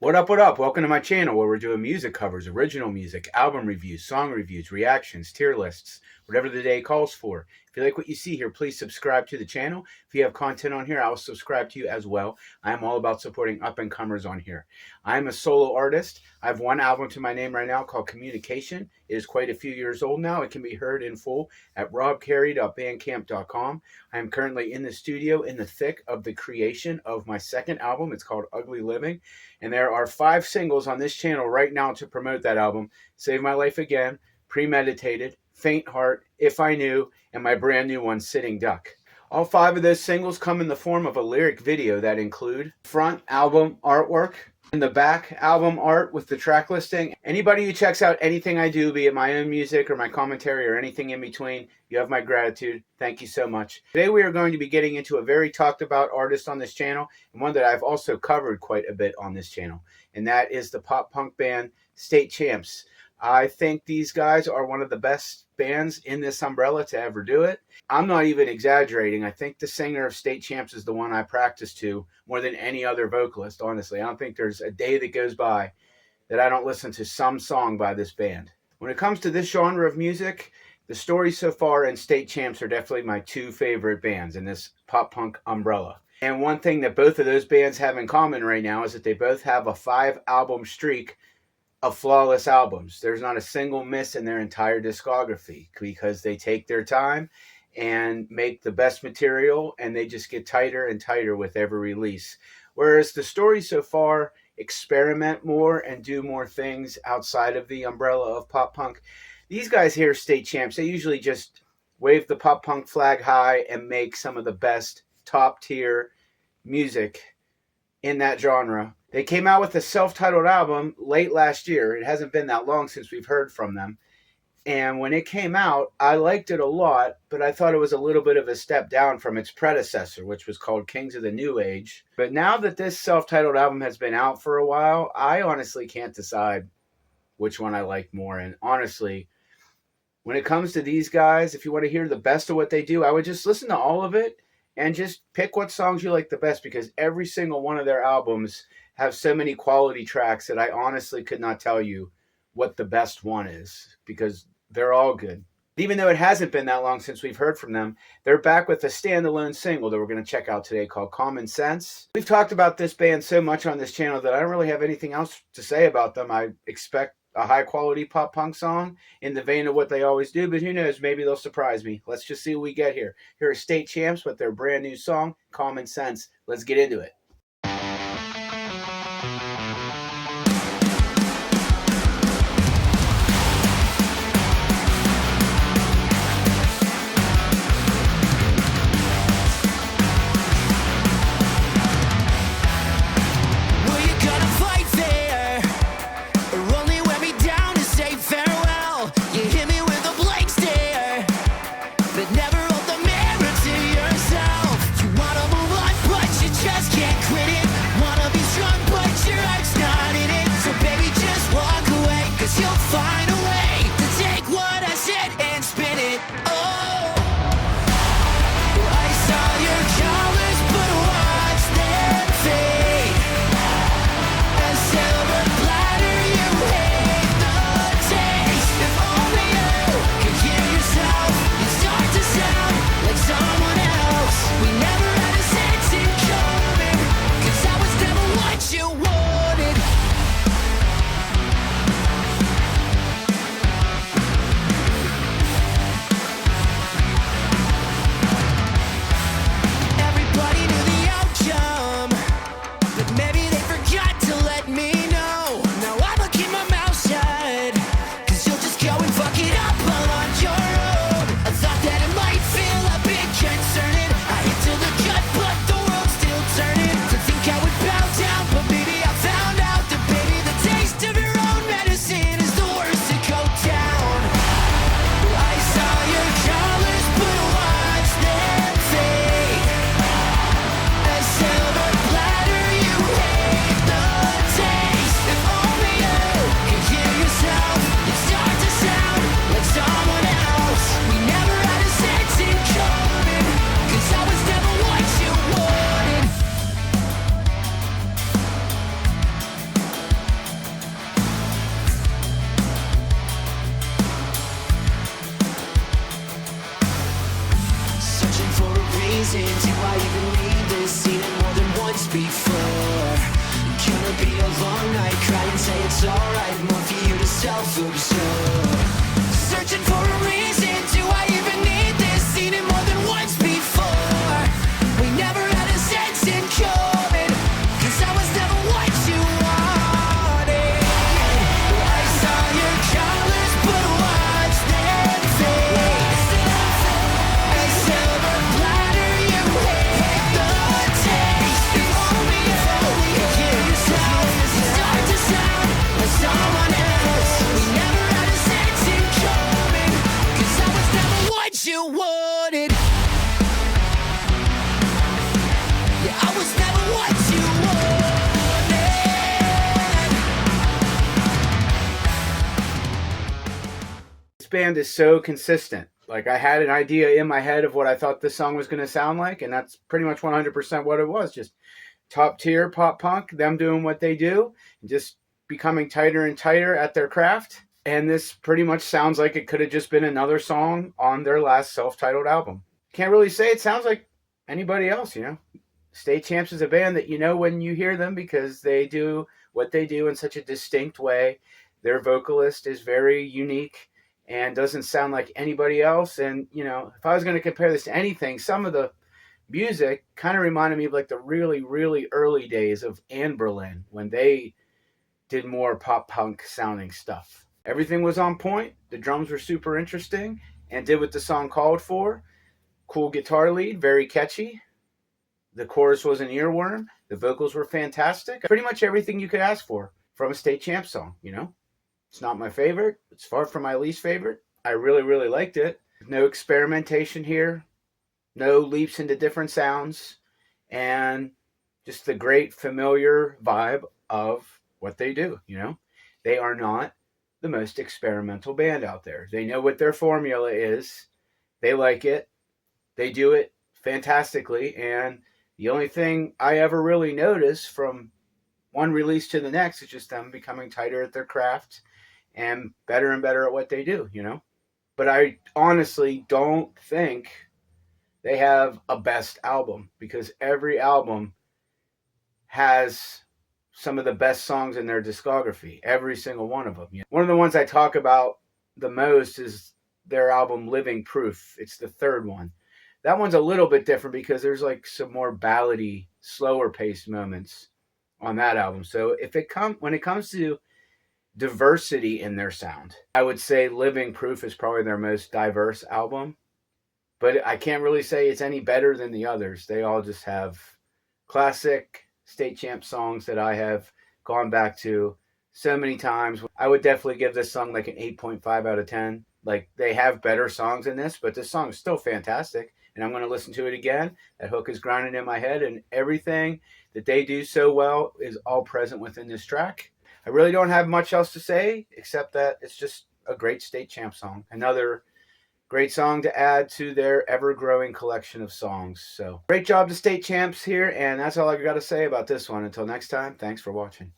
What up, what up? Welcome to my channel where we're doing music covers, original music, album reviews, song reviews, reactions, tier lists, whatever the day calls for. If you like what you see here, please subscribe to the channel. If you have content on here, I will subscribe to you as well. I am all about supporting up-and-comers on here. I am a solo artist. I have one album to my name right now called Communication. It is quite a few years old now. It can be heard in full at robcary.bandcamp.com. I am currently in the studio in the thick of the creation of my second album. It's called Ugly Living. And there are 5 singles on this channel right now to promote that album: Save My Life Again, Premeditated, Faint Heart, If I Knew, and my brand new one, Sitting Duck. All 5 of those singles come in the form of a lyric video that include front album artwork and the back album art with the track listing. Anybody who checks out anything I do, be it my own music or my commentary or anything in between, you have my gratitude. Thank you so much. Today we are going to be getting into a very talked about artist on this channel, and one that I've also covered quite a bit on this channel, and that is the pop punk band State Champs. I think these guys are one of the best bands in this umbrella to ever do it. I'm not even exaggerating. I think the singer of State Champs is the one I practice to more than any other vocalist, honestly. I don't think there's a day that goes by that I don't listen to some song by this band. When it comes to this genre of music, The Story So Far and State Champs are definitely my 2 favorite bands in this pop punk umbrella. And one thing that both of those bands have in common right now is that they both have a 5-album streak of flawless albums. There's not a single miss in their entire discography because they take their time and make the best material, and they just get tighter and tighter with every release. Whereas The Story So Far experiment more and do more things outside of the umbrella of pop punk. These guys here, State Champs, they usually just wave the pop punk flag high and make some of the best top tier music in that genre. They came out with a self-titled album late last year. It hasn't been that long since we've heard from them. And when it came out, I liked it a lot, but I thought it was a little bit of a step down from its predecessor, which was called Kings of the New Age. But now that this self-titled album has been out for a while, I honestly can't decide which one I like more. And honestly, when it comes to these guys, if you want to hear the best of what they do, I would just listen to all of it and just pick what songs you like the best, because every single one of their albums have so many quality tracks that I honestly could not tell you what the best one is, because they're all good. Even though it hasn't been that long since we've heard from them, they're back with a standalone single that we're going to check out today called Common Sense. We've talked about this band so much on this channel that I don't really have anything else to say about them. I expect a high-quality pop punk song in the vein of what they always do, but who knows, maybe they'll surprise me. Let's just see what we get here. Here are State Champs with their brand new song, Common Sense. Let's get into it. Never hold the mirror to yourself. You wanna move on, but you just can't it's alright, more for you to self-absorb. Searching for a reason, do I even need this? Seen it more than once before. We never had a sense in common, 'cause I was never what you wanted. I saw your colors, but watch them fade. A silver platter, you hate the taste. If only you could hear yourself start to sound like someone else. We never had a sense in common, 'cause I was never what you wanted. Yeah, I was never what you wanted. This band is so consistent. Like, I had an idea in my head of what I thought this song was going to sound like, and that's pretty much 100% what it was. Just top tier pop punk, them doing what they do, and just becoming tighter and tighter at their craft. And this pretty much sounds like it could have just been another song on their last self-titled album. Can't really say it sounds like anybody else, you know. State Champs is a band that you know when you hear them because they do what they do in such a distinct way. Their vocalist is very unique and doesn't sound like anybody else. And, you know, if I was going to compare this to anything, some of the music kind of reminded me of like the really, really early days of Anne Berlin when they did more pop punk sounding stuff. Everything was on point. The drums were super interesting and did what the song called for. Cool guitar lead, very catchy. The chorus was an earworm. The vocals were fantastic. Pretty much everything you could ask for from a State Champs song, you know. It's not my favorite. It's far from my least favorite. I really, really liked it. No experimentation here. No leaps into different sounds. And just the great familiar vibe of what they do, you know. They are not the most experimental band out there. They know what their formula is. They like it. They do it fantastically. And the only thing I ever really notice from one release to the next is just them becoming tighter at their craft and better at what they do, you know. But I honestly don't think they have a best album because every album has some of the best songs in their discography, every single one of them. You know? One of the ones I talk about the most is their album Living Proof. It's the third one. That one's a little bit different because there's like some more ballady, slower paced moments on that album. So when it comes to diversity in their sound, I would say Living Proof is probably their most diverse album. But I can't really say it's any better than the others. They all just have classic State Champ songs that I have gone back to so many times. I would definitely give this song like an 8.5 out of 10. Like, they have better songs in this, but this song is still fantastic. And I'm going to listen to it again. That hook is grinding in my head, and everything that they do so well is all present within this track. I really don't have much else to say, except that it's just a great State Champ song. Another great song to add to their ever-growing collection of songs. So, great job to State Champs here, and that's all I got to say about this one. Until next time, thanks for watching.